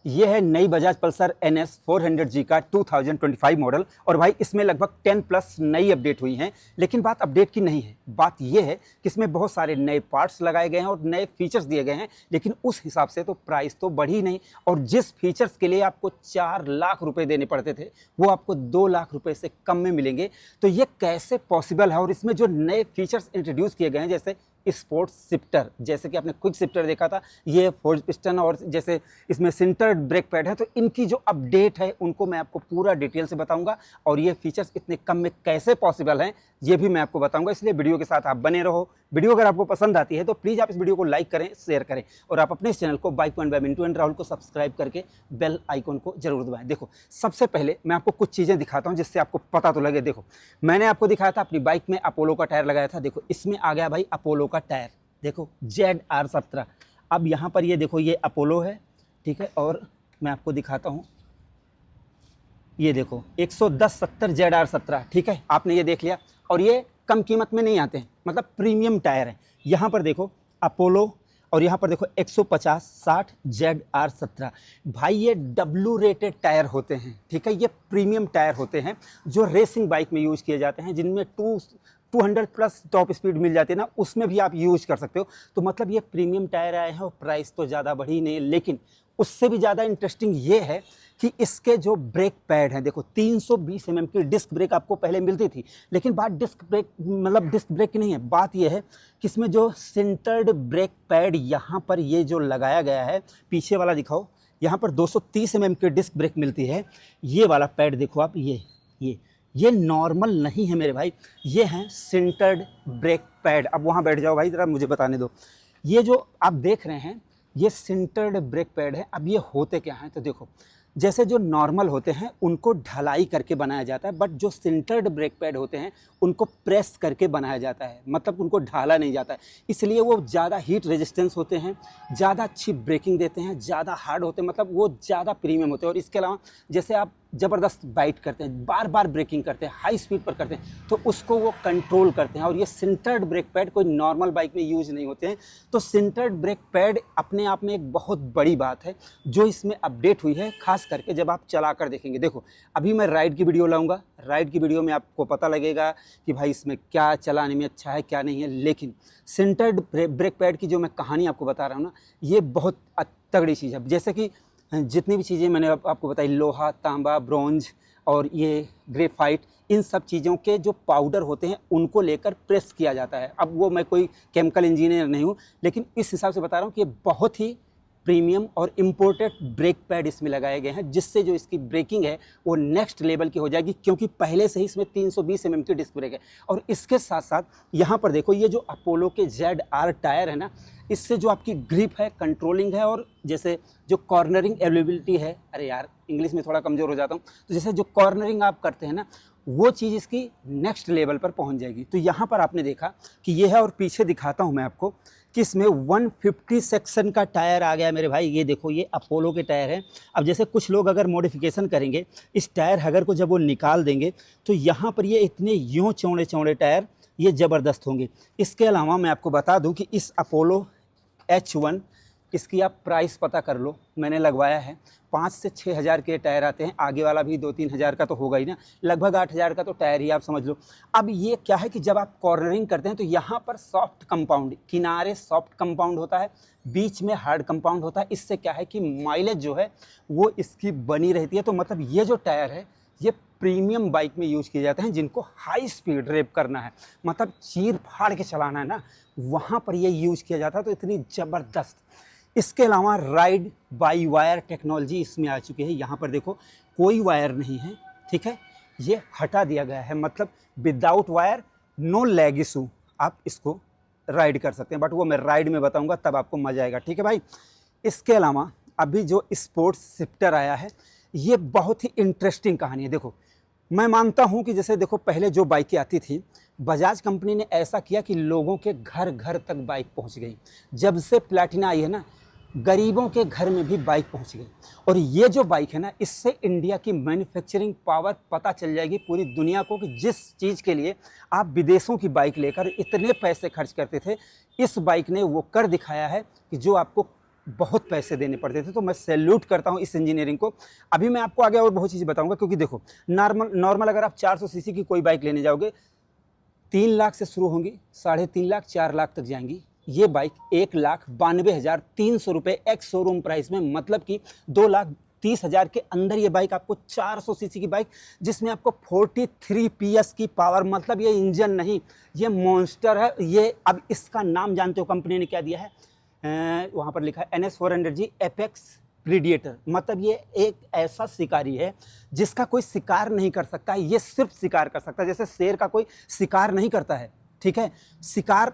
ये है नई बजाज पल्सर NS 400G का 2025 मॉडल। और भाई इसमें लगभग 10 प्लस नई अपडेट हुई हैं। लेकिन बात अपडेट की नहीं है, बात ये है कि इसमें बहुत सारे नए पार्ट्स लगाए गए हैं और नए फीचर्स दिए गए हैं। लेकिन उस हिसाब से तो प्राइस तो बढ़ी नहीं, और जिस फीचर्स के लिए आपको 4 लाख रुपए देने पड़ते थे वो आपको 2 लाख रुपए से कम में मिलेंगे। तो ये कैसे पॉसिबल है? और इसमें जो नए फीचर्स इंट्रोड्यूस किए गए हैं, जैसे स्पोर्ट्स शिफ्टर, जैसे कि आपने क्विक शिफ्टर देखा था, ये 4 पिस्टन, और जैसे इसमें सिंटर्ड ब्रेक पैड है, तो इनकी जो अपडेट है उनको मैं आपको पूरा डिटेल से बताऊंगा। और ये फीचर्स इतने कम में कैसे पॉसिबल हैं ये भी मैं आपको बताऊंगा, इसलिए वीडियो के साथ आप बने रहो। वीडियो अगर आपको पसंद आती है तो प्लीज़ आप इस वीडियो को लाइक करें, शेयर करें, और आप अपने इस चैनल को bike point by Mintu and Rahul को सब्सक्राइब करके बेल आइकन को जरूर दबाएं। देखो, सबसे पहले मैं आपको कुछ चीज़ें दिखाता हूं जिससे आपको पता तो लगे। देखो, मैंने आपको दिखाया था अपनी बाइक में अपोलो का टायर लगाया था। देखो, इसमें आ गया भाई अपोलो का टायर, देखो ZR17। अब यहाँ पर ये देखो, ये अपोलो है, ठीक है। और मैं आपको दिखाता हूँ, ये देखो 110/70 ZR17, ठीक है। आपने ये देख लिया, और ये कम कीमत में नहीं आते हैं, मतलब प्रीमियम टायर है। यहाँ पर देखो अपोलो, और यहाँ पर देखो 150/60 ZR17। भाई ये W रेटेड टायर होते हैं, ठीक है। ये प्रीमियम टायर होते हैं जो रेसिंग बाइक में यूज़ किए जाते हैं, जिनमें 200 प्लस टॉप स्पीड मिल जाती है ना, उसमें भी आप यूज़ कर सकते हो। तो मतलब ये प्रीमियम टायर आए हैं, और प्राइस तो ज़्यादा बढ़ी नहीं। लेकिन उससे भी ज़्यादा इंटरेस्टिंग ये है कि इसके जो ब्रेक पैड हैं, देखो 320 mm की डिस्क ब्रेक आपको पहले मिलती थी। लेकिन बात डिस्क ब्रेक, मतलब डिस्क ब्रेक की नहीं है, बात ये है कि इसमें जो सेंटर्ड ब्रेक पैड यहाँ पर ये जो लगाया गया है, पीछे वाला दिखाओ, यहाँ पर 230 mm की डिस्क ब्रेक मिलती है। ये वाला पैड देखो आप, ये नॉर्मल नहीं है मेरे भाई, ये हैं सेंटर्ड ब्रेक पैड। अब वहाँ बैठ जाओ भाई, ज़रा मुझे बताने दो। ये जो आप देख रहे हैं ये सेंटर्ड ब्रेक पैड है। अब ये होते क्या हैं, तो देखो, जैसे जो नॉर्मल होते हैं उनको ढलाई करके बनाया जाता है, बट जो सेंटर्ड ब्रेक पैड होते हैं उनको प्रेस करके बनाया जाता है, मतलब उनको ढाला नहीं जाता है। इसलिए वो ज़्यादा हीट रेजिस्टेंस होते हैं, ज़्यादा अच्छी ब्रेकिंग देते हैं, ज़्यादा हार्ड होते हैं, मतलब वो ज़्यादा प्रीमियम होते हैं। और इसके अलावा जैसे आप ज़बरदस्त बाइट करते हैं, बार बार ब्रेकिंग करते हैं, हाई स्पीड पर करते हैं, तो उसको वो कंट्रोल करते हैं। और ये सेंटर्ड ब्रेक पैड कोई नॉर्मल बाइक में यूज़ नहीं होते हैं। तो सेंटर्ड ब्रेक पैड अपने आप में एक बहुत बड़ी बात है जो इसमें अपडेट हुई है, खास करके जब आप चला कर देखेंगे। देखो, अभी मैं राइड की वीडियो लाऊंगा, राइड की वीडियो में आपको पता लगेगा कि भाई इसमें क्या चलाने में अच्छा है, क्या नहीं है। लेकिन सेंटर्ड ब्रेक पैड की जो मैं कहानी आपको बता रहा हूँ ना, ये बहुत तगड़ी चीज़ है। जैसे कि जितनी भी चीज़ें मैंने आपको बताई, लोहा, तांबा, ब्रॉन्ज और ये ग्रेफाइट, इन सब चीज़ों के जो पाउडर होते हैं उनको लेकर प्रेस किया जाता है। अब वो मैं कोई केमिकल इंजीनियर नहीं हूँ, लेकिन इस हिसाब से बता रहा हूँ कि ये बहुत ही प्रीमियम और इम्पोर्टेड ब्रेक पैड इसमें लगाए गए हैं, जिससे जो इसकी ब्रेकिंग है वो नेक्स्ट लेवल की हो जाएगी, क्योंकि पहले से ही इसमें 320 mm की डिस्क ब्रेक है। और इसके साथ साथ यहाँ पर देखो, ये जो अपोलो के ZR टायर है ना, इससे जो आपकी ग्रिप है, कंट्रोलिंग है, और जैसे जो कॉर्नरिंग एवेलेबिलिटी है, अरे यार इंग्लिश में थोड़ा कमज़ोर हो जाता हूँ, तो जैसे जो कॉर्नरिंग आप करते हैं ना, वो चीज़ इसकी नेक्स्ट लेवल पर पहुंच जाएगी। तो यहाँ पर आपने देखा कि ये है, और पीछे दिखाता हूँ मैं आपको कि इसमें 150 सेक्शन का टायर आ गया मेरे भाई। ये देखो, ये अपोलो के टायर हैं। अब जैसे कुछ लोग अगर मॉडिफिकेशन करेंगे, इस टायर हगर को जब वो निकाल देंगे तो यहाँ पर ये इतने यूँ चौड़े चौड़े टायर, ये ज़बरदस्त होंगे। इसके अलावा मैं आपको बता दूँ कि इस अपोलो H1, इसकी आप प्राइस पता कर लो, मैंने लगवाया है। 5 से 6 हज़ार के टायर आते हैं, आगे वाला भी 2-3 हज़ार का तो होगा ही ना, लगभग 8 हज़ार का तो टायर ही आप समझ लो। अब ये क्या है कि जब आप कॉर्नरिंग करते हैं तो यहाँ पर सॉफ्ट कंपाउंड, किनारे सॉफ्ट कंपाउंड होता है, बीच में हार्ड कंपाउंड होता है। इससे क्या है कि माइलेज जो है वो इसकी बनी रहती है। तो मतलब ये जो टायर है ये प्रीमियम बाइक में यूज़ किए जाते हैं, जिनको हाई स्पीड रेप करना है, मतलब चीर फाड़ के चलाना है ना, वहाँ पर ये यूज़ किया जाता है। तो इतनी ज़बरदस्त। इसके अलावा राइड बाई वायर टेक्नोलॉजी इसमें आ चुकी है। यहाँ पर देखो, कोई वायर नहीं है, ठीक है, ये हटा दिया गया है, मतलब without wire, no lag issue, आप इसको राइड कर सकते हैं। बट वो मैं राइड में बताऊंगा, तब आपको मज़ा आएगा, ठीक है भाई। इसके अलावा अभी जो स्पोर्ट्स शिफ्टर आया है, ये बहुत ही इंटरेस्टिंग कहानी है। देखो, मैं मानता हूँ कि जैसे देखो, पहले जो बाइकें आती थी, बजाज कंपनी ने ऐसा किया कि लोगों के घर घर तक बाइक पहुँच गई। जब से प्लैटिना आई है ना, गरीबों के घर में भी बाइक पहुंच गई। और ये जो बाइक है ना, इससे इंडिया की मैन्युफैक्चरिंग पावर पता चल जाएगी पूरी दुनिया को, कि जिस चीज़ के लिए आप विदेशों की बाइक लेकर इतने पैसे खर्च करते थे, इस बाइक ने वो कर दिखाया है कि जो आपको बहुत पैसे देने पड़ते थे। तो मैं सैल्यूट करता हूँ इस इंजीनियरिंग को। अभी मैं आपको आगे और बहुत चीज़ें बताऊंगा, क्योंकि देखो नॉर्मल अगर आप 400 सीसी की कोई बाइक लेने जाओगे 3 लाख से शुरू होंगी, 3.5 लाख 4 लाख तक जाएंगी। ये बाइक 1,92,300 रुपये एक्स शोरूम प्राइस में, मतलब कि 2,30,000 के अंदर ये बाइक आपको 400 सीसी की बाइक, जिसमें आपको 43 PS की पावर, मतलब ये इंजन नहीं, ये मॉन्स्टर है। ये अब इसका नाम जानते हो कंपनी ने क्या दिया है? वहाँ पर लिखा है NS400G एपेक्स प्रीडिएटर। मतलब ये एक ऐसा शिकारी है जिसका कोई शिकार नहीं कर सकता है, ये सिर्फ शिकार कर सकता है। जैसे शेर का कोई शिकार नहीं करता है, ठीक है, शिकार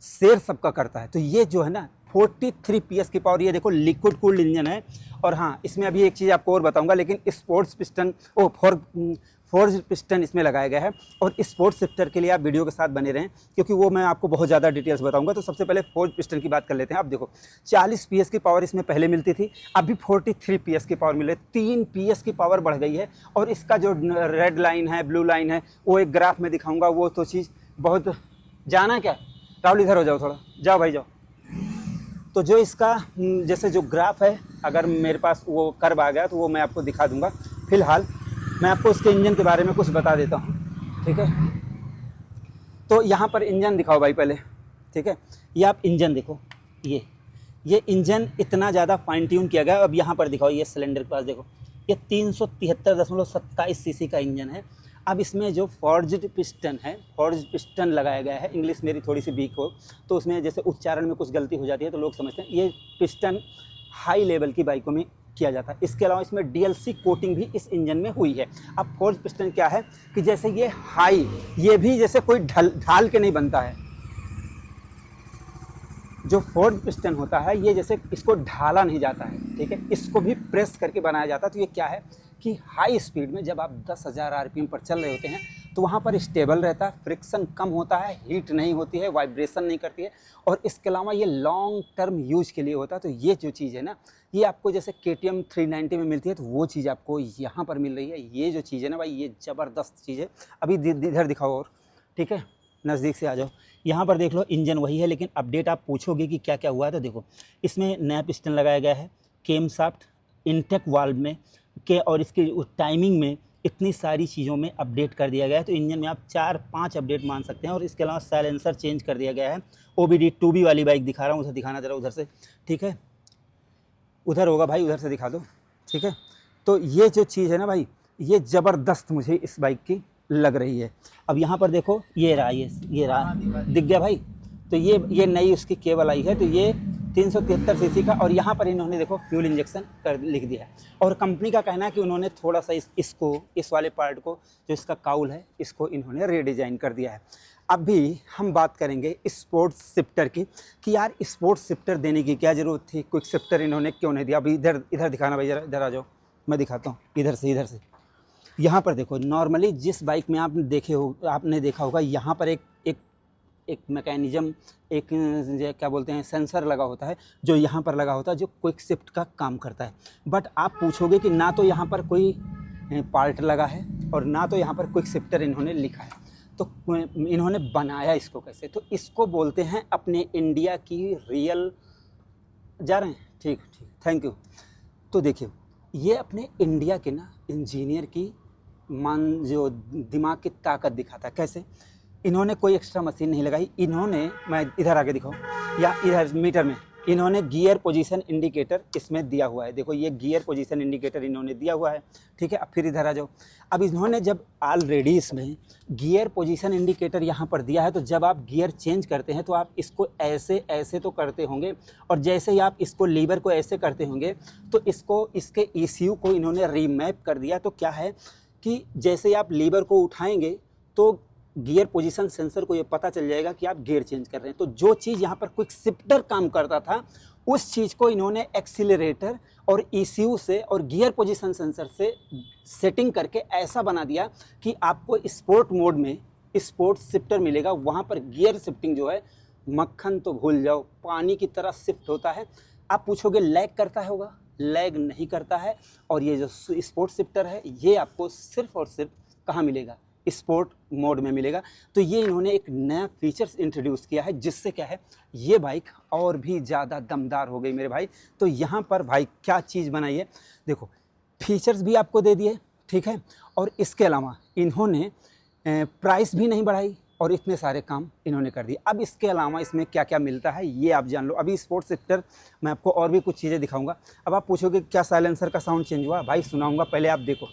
शेर सबका करता है। तो ये जो है ना 43 PS की पावर, ये देखो लिक्विड कूल्ड इंजन है। और हाँ, इसमें अभी एक चीज़ आपको और बताऊंगा, लेकिन स्पोर्ट्स पिस्टन फोर्ज पिस्टन इसमें लगाया गया है। और स्पोर्ट्स शिफ्टर के लिए आप वीडियो के साथ बने रहें, क्योंकि वो मैं आपको बहुत ज़्यादा डिटेल्स बताऊंगा। तो सबसे पहले फोर्ज पिस्टन की बात कर लेते हैं। अब देखो 40 PS की पावर इसमें पहले मिलती थी, अभी 43 PS की पावर मिले, 3 PS की पावर बढ़ गई है। और इसका जो रेड लाइन है, ब्लू लाइन है, वो एक ग्राफ में दिखाऊंगा। वो तो चीज़ बहुत, जाना क्या राहुल, इधर हो जाओ थोड़ा, जाओ भाई जाओ। तो जो इसका जैसे जो ग्राफ है, अगर मेरे पास वो कर्व आ गया तो वो मैं आपको दिखा दूंगा। फिलहाल मैं आपको इसके इंजन के बारे में कुछ बता देता हूँ, ठीक है। तो यहाँ पर इंजन दिखाओ भाई पहले, ठीक है। ये आप इंजन देखो, ये इंजन इतना ज़्यादा फाइन ट्यून किया गया। अब यहाँ पर दिखाओ, ये सिलेंडर के पास देखो, ये 373.27 सीसी का इंजन है। अब इसमें जो फॉर्ज्ड पिस्टन है, फॉर्ज्ड पिस्टन लगाया गया है। इंग्लिश मेरी थोड़ी सी वीक हो तो उसमें जैसे उच्चारण में कुछ गलती हो जाती है, तो लोग समझते हैं ये पिस्टन हाई लेवल की बाइकों में किया जाता है। इसके अलावा इसमें DLC कोटिंग भी इस इंजन में हुई है। अब फॉर्ज्ड पिस्टन क्या है कि जैसे ये हाई, ये भी जैसे कोई ढाल के नहीं बनता है। जो फोर्ज पिस्टन होता है, ये जैसे इसको ढाला नहीं जाता है, ठीक है, इसको भी प्रेस करके बनाया जाता है। तो ये क्या है कि हाई स्पीड में जब आप 10,000 RPM पर चल रहे होते हैं तो वहाँ पर स्टेबल रहता है, फ्रिक्शन कम होता है, हीट नहीं होती है, वाइब्रेशन नहीं करती है। और इसके अलावा ये लॉन्ग टर्म यूज के लिए होता है। तो ये जो चीज़ है ना, ये आपको जैसे KTM 390 में मिलती है, तो वो चीज़ आपको यहाँ पर मिल रही है। ये जो चीज़ है ना भाई, ये ज़बरदस्त चीज़ है। अभी इधर दिखाओ और, ठीक है, नज़दीक से आ जाओ। यहाँ पर देख लो, इंजन वही है, लेकिन अपडेट आप पूछोगे कि क्या क्या हुआ है। तो देखो, इसमें नया पिस्टन लगाया गया है, केम शाफ्ट, इनटेक वाल्व में के, और इसकी टाइमिंग में इतनी सारी चीज़ों में अपडेट कर दिया गया है। तो इंजन में आप 4-5 अपडेट मान सकते हैं। और इसके अलावा साइलेंसर चेंज कर दिया गया है। OBD 2B वाली बाइक दिखा रहा हूँ, उसे दिखाना ज़रा उधर से, ठीक है, उधर होगा भाई, उधर से दिखा दो, ठीक है। तो ये जो चीज़ है ना भाई, ये ज़बरदस्त मुझे इस बाइक की लग रही है। अब यहाँ पर देखो, ये रहा दिख गया भाई। तो ये नई उसकी केबल आई है। तो ये 373 सीसी का, और यहाँ पर इन्होंने देखो फ्यूल इंजेक्शन कर लिख दिया है। और कंपनी का कहना है कि उन्होंने थोड़ा सा इस वाले पार्ट को, जो इसका काउल है, इसको इन्होंने रीडिज़ाइन कर दिया है। अभी हम बात करेंगे स्पोर्ट्स शिफ्टर की, कि यार स्पोर्ट्स शिफ्टर देने की क्या ज़रूरत थी, क्विक शिफ्टर इन्होंने क्यों नहीं दिया। अभी इधर दिखाना भाई, इधर आ जाओ, मैं दिखाता हूँ, इधर से। यहाँ पर देखो, नॉर्मली जिस बाइक में आपने देखा होगा, यहाँ पर एक मैकेनिज्म, एक क्या बोलते हैं, सेंसर लगा होता है, जो यहाँ पर लगा होता है, जो क्विक शिफ्ट का काम करता है। बट आप पूछोगे कि ना तो यहाँ पर कोई पार्ट लगा है, और ना तो यहाँ पर क्विक शिफ्टर इन्होंने लिखा है। तो इन्होंने बनाया इसको कैसे? तो इसको बोलते हैं अपने इंडिया की रियल, जा रहे हैं, ठीक, थैंक यू। तो देखिए, ये अपने इंडिया के ना इंजीनियर की जो दिमाग की ताकत दिखाता है। कैसे? इन्होंने कोई एक्स्ट्रा मशीन नहीं लगाई। इन्होंने, मैं इधर आगे दिखाऊं, या इधर मीटर में इन्होंने गियर पोजीशन इंडिकेटर इसमें दिया हुआ है। देखो, ये गियर पोजीशन इंडिकेटर इन्होंने दिया हुआ है, ठीक है। अब फिर इधर आ जाओ। अब इन्होंने जब ऑलरेडी इसमें गियर पोजीशन इंडिकेटर यहाँ पर दिया है, तो जब आप गियर चेंज करते हैं तो आप इसको ऐसे तो करते होंगे, और जैसे ही आप इसको लीवर को ऐसे करते होंगे, तो इसके ECU को इन्होंने रीमैप कर दिया। तो क्या है कि जैसे आप लीवर को उठाएंगे तो गियर पोजीशन सेंसर को ये पता चल जाएगा कि आप गियर चेंज कर रहे हैं। तो जो चीज़ यहाँ पर क्विक शिफ्टर काम करता था, उस चीज़ को इन्होंने एक्सीलरेटर और ECU से और गियर पोजीशन सेंसर से सेटिंग करके ऐसा बना दिया कि आपको स्पोर्ट मोड में स्पोर्ट शिफ्टर मिलेगा। वहाँ पर गियर शिफ्टिंग जो है, मक्खन तो भूल जाओ, पानी की तरह शिफ्ट होता है। आप पूछोगे लैग करता है होगा? लैग नहीं करता है। और ये जो स्पोर्ट शिफ्टर है, ये आपको सिर्फ और सिर्फ कहाँ मिलेगा? स्पोर्ट मोड में मिलेगा। तो ये इन्होंने एक नया फीचर्स इंट्रोड्यूस किया है, जिससे क्या है ये बाइक और भी ज़्यादा दमदार हो गई मेरे भाई। तो यहाँ पर भाई क्या चीज़ बनाई है, देखो फीचर्स भी आपको दे दिए, ठीक है, और इसके अलावा इन्होंने प्राइस भी नहीं बढ़ाई और इतने सारे काम इन्होंने कर दिए। अब इसके अलावा इसमें क्या क्या मिलता है ये आप जान लो। अभी स्पोर्ट्स सेक्टर मैं आपको और भी कुछ चीज़ें दिखाऊंगा। अब आप पूछोगे क्या साइलेंसर का साउंड चेंज हुआ, भाई सुनाऊंगा, पहले आप देखो।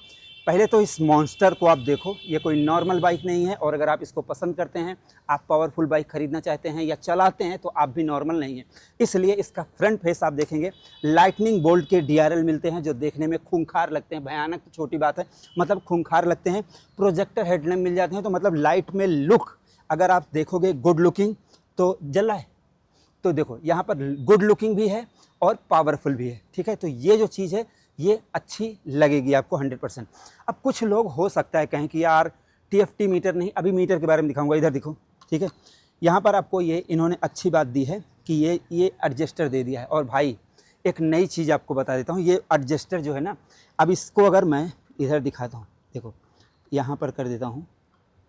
पहले तो इस मॉन्स्टर को आप देखो, ये कोई नॉर्मल बाइक नहीं है, और अगर आप इसको पसंद करते हैं, आप पावरफुल बाइक खरीदना चाहते हैं या चलाते हैं, तो आप भी नॉर्मल नहीं है। इसलिए इसका फ्रंट फेस आप देखेंगे, लाइटनिंग बोल्ट के DRL मिलते हैं, जो देखने में खूंखार लगते हैं। भयानक तो छोटी बात है, मतलब खूंखार लगते हैं। प्रोजेक्टर हेडलैम्प मिल जाते हैं, तो मतलब लाइट में लुक अगर आप देखोगे गुड लुकिंग तो जल रहा है। तो देखो यहाँ पर गुड लुकिंग भी है और पावरफुल भी है, ठीक है। तो ये जो चीज़ है ये अच्छी लगेगी आपको 100%। अब कुछ लोग हो सकता है कहें कि यार TFT मीटर नहीं, अभी मीटर के बारे में दिखाऊंगा, इधर दिखो, ठीक है। यहाँ पर आपको ये इन्होंने अच्छी बात दी है कि ये एडजस्टर दे दिया है। और भाई एक नई चीज़ आपको बता देता हूँ, ये एडजस्टर जो है ना, अब इसको अगर मैं इधर दिखाता हूँ, देखो यहाँ पर कर देता हूँ,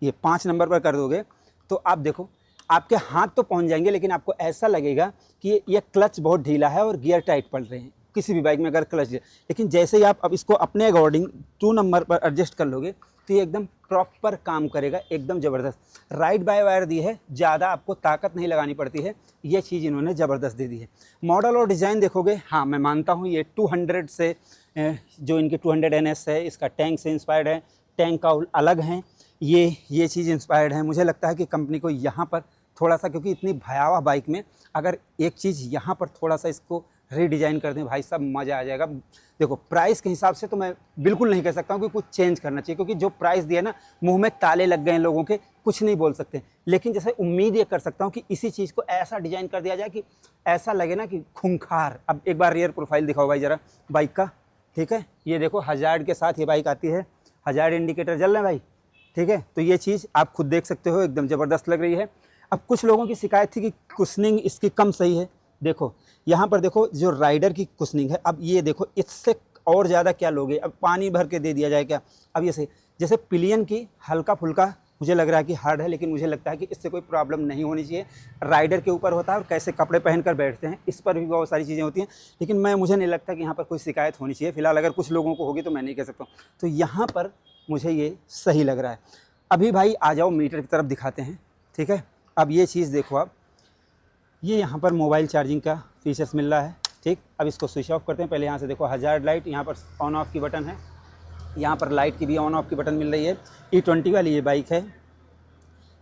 ये 5 नंबर पर कर दोगे तो आप देखो आपके हाथ तो पहुँच जाएंगे, लेकिन आपको ऐसा लगेगा कि ये क्लच बहुत ढीला है और गियर टाइट पड़ रहे हैं किसी भी बाइक में अगर क्लच। लेकिन जैसे ही आप अब इसको अपने अकॉर्डिंग 2 नंबर पर एडजस्ट कर लोगे तो ये एकदम प्रॉपर काम करेगा, एकदम ज़बरदस्त। राइड बाय वायर दी है, ज़्यादा आपको ताकत नहीं लगानी पड़ती है, ये चीज़ इन्होंने ज़बरदस्त दे दी है। मॉडल और डिज़ाइन देखोगे, हाँ मैं मानता हूँ ये 200 से जो इनके 200 NS है, इसका टैंक से इंस्पायर्ड है, टैंक का अलग है, ये चीज़ इंस्पायर्ड है। मुझे लगता है कि कंपनी को यहाँ पर थोड़ा सा, क्योंकि इतनी भयावह बाइक में अगर एक चीज़ यहाँ पर थोड़ा सा इसको रीडिज़ाइन कर दें, भाई सब मज़ा आ जाएगा। देखो प्राइस के हिसाब से तो मैं बिल्कुल नहीं कह सकता हूँ कि कुछ चेंज करना चाहिए, क्योंकि जो प्राइस दिया ना, मुंह में ताले लग गए हैं लोगों के, कुछ नहीं बोल सकते। लेकिन जैसे उम्मीद ये कर सकता हूँ कि इसी चीज़ को ऐसा डिज़ाइन कर दिया जाए कि ऐसा लगे ना कि खूंखार। अब एक बार रियर प्रोफाइल दिखाओ भाई ज़रा बाइक का, ठीक है। ये देखो हज़ार्ड के साथ ये बाइक आती है, हज़ार्ड इंडिकेटर जल रहे हैं भाई, ठीक है। तो ये चीज़ आप खुद देख सकते हो, एकदम ज़बरदस्त लग रही है। अब कुछ लोगों की शिकायत थी कि कुशनिंग इसकी कम सही है, देखो यहाँ पर देखो जो राइडर की कुशनिंग है, अब ये देखो इससे और ज़्यादा क्या लोगे, अब पानी भर के दे दिया जाए क्या। अब ये सही, जैसे पिलियन की हल्का फुल्का मुझे लग रहा है कि हार्ड है, लेकिन मुझे लगता है कि इससे कोई प्रॉब्लम नहीं होनी चाहिए। राइडर के ऊपर होता है और कैसे कपड़े पहनकर बैठते हैं, इस पर भी बहुत सारी चीज़ें होती हैं, लेकिन मुझे नहीं लगता कि यहाँ पर कोई शिकायत होनी चाहिए। फिलहाल अगर कुछ लोगों को होगी तो मैं नहीं कह सकता हूँ। तो यहाँ पर मुझे ये सही लग रहा है। अभी भाई आ जाओ मीटर की तरफ दिखाते हैं, ठीक है। अब ये चीज़ देखो आप, ये यहाँ पर मोबाइल चार्जिंग का फीचर्स मिल रहा है, ठीक। अब इसको स्विच ऑफ करते हैं। पहले यहाँ से देखो हज़ार्ड लाइट, यहाँ पर ऑन ऑफ की बटन है, यहाँ पर लाइट की भी ऑन ऑफ की बटन मिल रही है। E20 वाली ये बाइक है।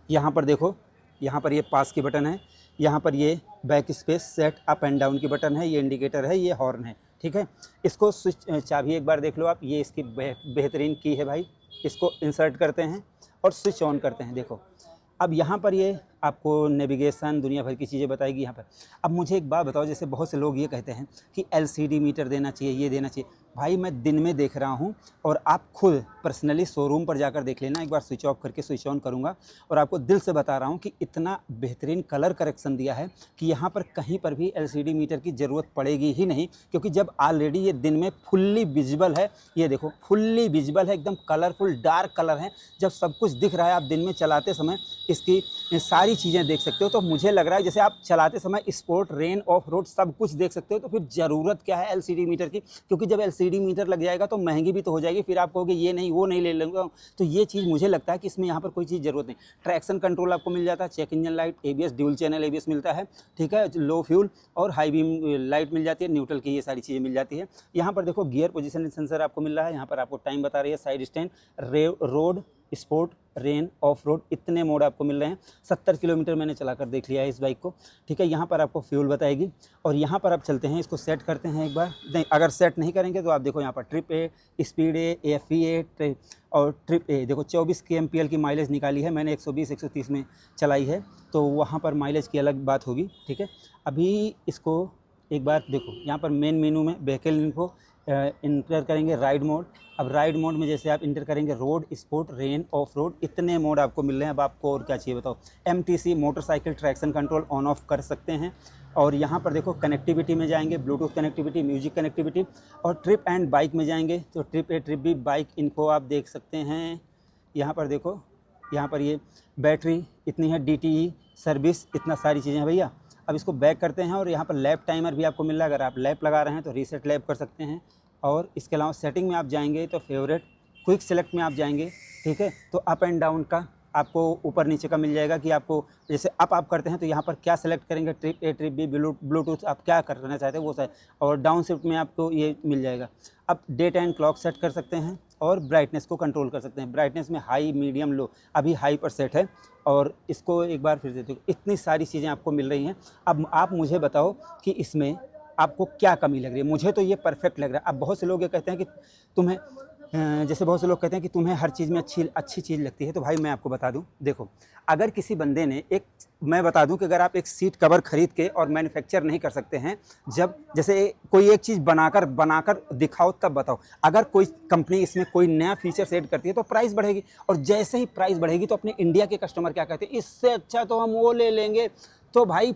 यहाँ पर देखो, यहाँ पर ये पास की बटन है, यहाँ पर ये back space set up and down की बटन है, ये इंडिकेटर है, ये हॉर्न है, ठीक है। इसको स्विच चाबी एक बार देख लो आप, ये इसकी बेहतरीन की है भाई। इसको इंसर्ट करते हैं और स्विच ऑन करते हैं। देखो अब यहाँ पर ये आपको नेविगेशन दुनिया भर की चीज़ें बताएगी यहाँ पर। अब मुझे एक बात बताओ, जैसे बहुत से लोग ये कहते हैं कि LCD मीटर देना चाहिए, ये देना चाहिए। भाई मैं दिन में देख रहा हूँ, और आप खुद पर्सनली शोरूम पर जाकर देख लेना, एक बार स्विच ऑफ करके स्विच ऑन करूँगा, और आपको दिल से बता रहा हूँ कि इतना बेहतरीन कलर करेक्शन दिया है कि यहाँ पर कहीं पर भी LCD मीटर की ज़रूरत पड़ेगी ही नहीं, क्योंकि जब ऑलरेडी ये दिन में फुल्ली विजिबल है। ये देखो फुल्ली विजिबल है, एकदम कलरफुल डार्क कलर है। जब सब कुछ दिख रहा है, आप दिन में चलाते समय इसकी सारी चीज़ें देख सकते हो। तो मुझे लग रहा है जैसे आप चलाते समय स्पोर्ट, रेन, ऑफ रोड सब कुछ देख सकते हो। तो फिर ज़रूरत क्या है LCD मीटर की, क्योंकि जब LCD मीटर लग जाएगा तो महंगी भी तो हो जाएगी, फिर आप कहोगे ये नहीं वो नहीं ले लूँगा। तो ये चीज़ मुझे लगता है कि इसमें यहाँ पर कोई चीज़ ज़रूरत नहीं। ट्रैक्शन कंट्रोल आपको मिल जाता है, check engine light, ABS dual channel ABS मिलता है, ठीक है। लो फ्यूल और हाई बीम लाइट मिल जाती है, न्यूट्रल की ये सारी चीज़ें मिल जाती है। यहाँ पर देखो गियर पोजीशन सेंसर आपको मिल रहा है, यहाँ पर आपको टाइम बता रही है, side stand, road, sport, rain, of road, इतने मोड आपको मिल रहे हैं। 70 किलोमीटर मैंने चलाकर देख लिया है इस बाइक को, ठीक है। यहाँ पर आपको फ्यूल बताएगी, और यहाँ पर आप चलते हैं, इसको सेट करते हैं एक बार। नहीं, अगर सेट नहीं करेंगे तो आप देखो यहाँ पर ट्रिप ए, स्पीड ए, AFE और ट्रिप ए। देखो 24 kmpl की माइलेज निकाली है मैंने, 120-130 में चलाई है, तो वहाँ पर माइलेज की अलग बात होगी, ठीक है। अभी इसको एक बार देखो, यहाँ पर मेन मेनू में व्हीकल इन्फो इंटर करेंगे, राइड मोड। अब राइड मोड में जैसे आप इंटर करेंगे road, sport, rain, of road, इतने मोड आपको मिल रहे हैं। अब आपको और क्या चाहिए बताओ। MTC motorcycle traction control on off कर सकते हैं। और यहाँ पर देखो कनेक्टिविटी में जाएंगे, ब्लूटूथ कनेक्टिविटी, म्यूजिक कनेक्टिविटी, और ट्रिप एंड बाइक में जाएंगे तो trip A, trip B, bike इनको आप देख सकते हैं। यहाँ पर देखो यहाँ पर ये बैटरी इतनी है, DTE सर्विस, इतना सारी चीज़ें हैं भैया। अब इसको बैक करते हैं और यहाँ पर लैप टाइमर भी आपको मिल रहा है। अगर आप लैप लगा रहे हैं तो रीसेट लैप कर सकते हैं। और इसके अलावा सेटिंग में आप जाएंगे तो फेवरेट, क्विक सेलेक्ट में आप जाएंगे, ठीक है। तो अप एंड डाउन का आपको ऊपर नीचे का मिल जाएगा कि आपको जैसे अप आप करते हैं तो यहाँ पर क्या सेलेक्ट करेंगे, trip A trip B, Bluetooth आप क्या करना चाहते हैं वो सही। और डाउन शिफ्ट में आपको ये मिल जाएगा। अब डेट एंड क्लॉक सेट कर सकते हैं और ब्राइटनेस को कंट्रोल कर सकते हैं। ब्राइटनेस में हाई, मीडियम, लो, अभी हाई पर सेट है। और इसको एक बार फिर से देखो, इतनी सारी चीज़ें आपको मिल रही हैं। अब आप मुझे बताओ कि इसमें आपको क्या कमी लग रही है। मुझे तो ये परफेक्ट लग रहा है। अब बहुत से लोग ये कहते हैं कि तुम्हें जैसे बहुत से लोग कहते हैं कि तुम्हें हर चीज़ में अच्छी चीज़ लगती है। तो भाई मैं आपको बता दूं, देखो अगर किसी बंदे ने मैं बता दूं कि अगर आप एक सीट कवर खरीद के और मैन्युफैक्चर नहीं कर सकते हैं, जब जैसे कोई एक चीज़ बनाकर दिखाओ तब बताओ। अगर कोई कंपनी इसमें कोई नया फीचर्स ऐड करती है तो प्राइस बढ़ेगी, और जैसे ही प्राइस बढ़ेगी तो अपने इंडिया के कस्टमर क्या कहते हैं, इससे अच्छा तो हम वो ले लेंगे। तो भाई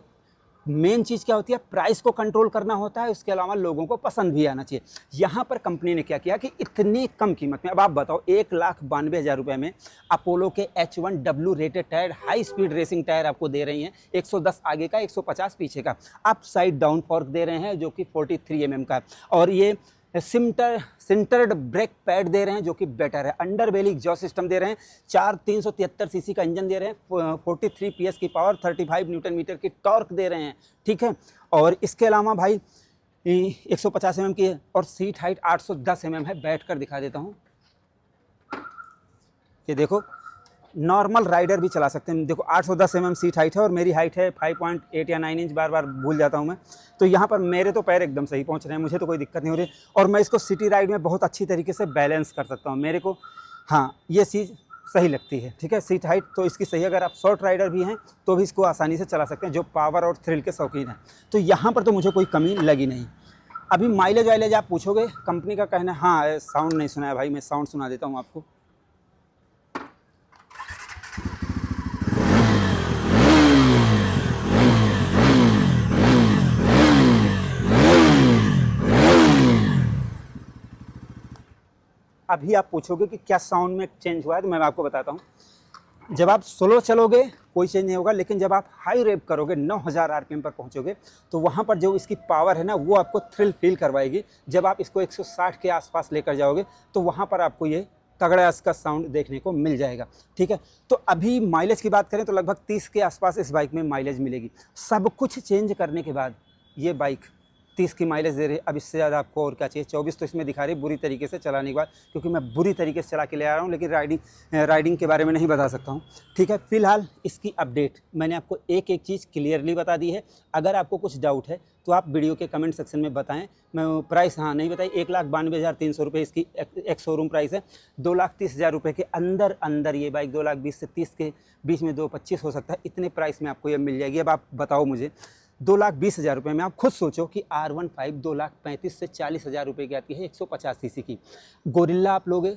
मेन चीज़ क्या होती है, प्राइस को कंट्रोल करना होता है, उसके अलावा लोगों को पसंद भी आना चाहिए। यहाँ पर कंपनी ने क्या किया कि इतनी कम कीमत में, अब आप बताओ 1,92,000 रुपये में अपोलो के H1W rated tyre, high speed racing tyre आपको दे रही हैं। 110 आगे का, 150 पीछे का, अप साइड डाउन फॉर्क दे रहे हैं जो कि 43 mm का, और ये सिंटर्ड ब्रेक पैड दे रहे हैं जो कि बेटर है। अंडर बेली एग्जॉस्ट सिस्टम दे रहे हैं। 373 सीसी का इंजन दे रहे हैं। 43 PS की पावर, 35 न्यूटन मीटर की टॉर्क दे रहे हैं, ठीक है। और इसके अलावा भाई 150 mm की है और सीट हाइट 810 mm है। बैठ कर दिखा देता हूँ, ये देखो नॉर्मल राइडर भी चला सकते हैं। देखो 810 mm सीट हाइट है और मेरी हाइट है 5.8 या 9 इंच, बार बार भूल जाता हूँ मैं। तो यहाँ पर मेरे तो पैर एकदम सही पहुँच रहे हैं, मुझे तो कोई दिक्कत नहीं हो रही। और मैं इसको सिटी राइड में बहुत अच्छी तरीके से बैलेंस कर सकता हूँ। मेरे को हाँ ये चीज़ सही लगती है, ठीक है। सीट हाइट तो इसकी सही है। अगर आप शॉर्ट राइडर भी हैं तो भी इसको आसानी से चला सकते हैं, जो पावर और थ्रिल के शौकीन हैं। तो यहाँ पर तो मुझे कोई कमी लगी नहीं। अभी माइलेज वाइलेज आप पूछोगे, कंपनी का कहना है, हाँ साउंड नहीं सुना है भाई, मैं साउंड सुना देता हूँ आपको। अभी आप पूछोगे कि क्या साउंड में चेंज हुआ है, तो मैं आपको बताता हूँ। जब आप स्लो चलोगे कोई चेंज नहीं होगा, लेकिन जब आप हाई रेप करोगे 9000 RPM पर पहुँचोगे तो वहाँ पर जो इसकी पावर है ना, वो आपको थ्रिल फील करवाएगी। जब आप इसको 160 के आसपास लेकर जाओगे तो वहाँ पर आपको ये तगड़ा इसका साउंड देखने को मिल जाएगा, ठीक है। तो अभी माइलेज की बात करें तो लगभग 30 के आसपास इस बाइक में माइलेज मिलेगी। सब कुछ चेंज करने के बाद ये बाइक 30 की माइलेज दे रही है। अब इससे ज़्यादा आपको और क्या चाहिए। 24 तो इसमें दिखा रही है बुरी तरीके से चलाने के बाद, क्योंकि मैं बुरी तरीके से चला के ले आ रहा हूँ, लेकिन राइडिंग के बारे में नहीं बता सकता हूँ, ठीक है। फिलहाल इसकी अपडेट मैंने आपको एक एक चीज़ क्लियरली बता दी है। अगर आपको कुछ डाउट है तो आप वीडियो के कमेंट सेक्शन में बताएं। मैं प्राइस हाँ नहीं बताई, 1,92,300 रुपये इसकी एक शोरूम प्राइस है। 2,30,000 रुपये के अंदर ये बाइक 2,20,000 से 30 के बीच में 2,25,000 हो सकता है, इतने प्राइस में आपको ये मिल जाएगी। अब आप बताओ मुझे 2,20,000 रुपये में, आप खुद सोचो कि R15 2,35,000 से 40,000 रुपये की आती है 150 सीसी की। गोरिल्ला आप लोगे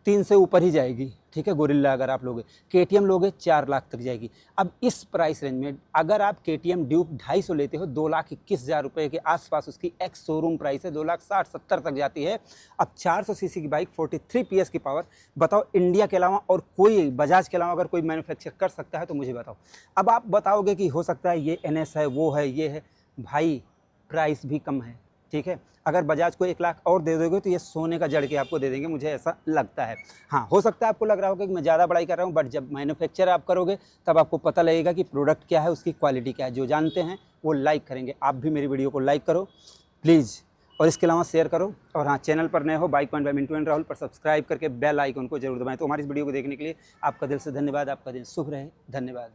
3 से ऊपर ही जाएगी, ठीक है। गोरिल्ला अगर आप लोगे, KTM लोगे 4 लाख तक जाएगी। अब इस प्राइस रेंज में अगर आप KTM ड्यूक 250 लेते हो 2,21,000 रुपये के आसपास उसकी एक्स शोरूम प्राइस है, 2,60,70 तक जाती है। अब 400 सीसी की बाइक, 43 PS की पावर, बताओ इंडिया के अलावा और कोई, बजाज के अलावा अगर कोई मैन्युफैक्चर कर सकता है तो मुझे बताओ। अब आप बताओगे कि हो सकता है ये NS है, वो है, ये है, भाई प्राइस भी कम है, ठीक है। अगर बजाज को 1 लाख और दे दोगे तो ये सोने का जड़ के आपको दे देंगे, मुझे ऐसा लगता है। हाँ हो सकता है आपको लग रहा होगा कि मैं ज़्यादा बड़ाई कर रहा हूँ, बट जब मैन्युफैक्चर आप करोगे तब आपको पता लगेगा कि प्रोडक्ट क्या है, उसकी क्वालिटी क्या है। जो जानते हैं वो लाइक करेंगे। आप भी मेरी वीडियो को लाइक करो प्लीज़, और इसके अलावा शेयर करो। और हाँ, चैनल पर नए हो bike point by Mintu and Rahul पर सब्सक्राइब करके बेल आइकन को जरूर दबाएं। तो हमारी इस वीडियो को देखने के लिए आपका दिल से धन्यवाद। आपका दिन शुभ रहे, धन्यवाद।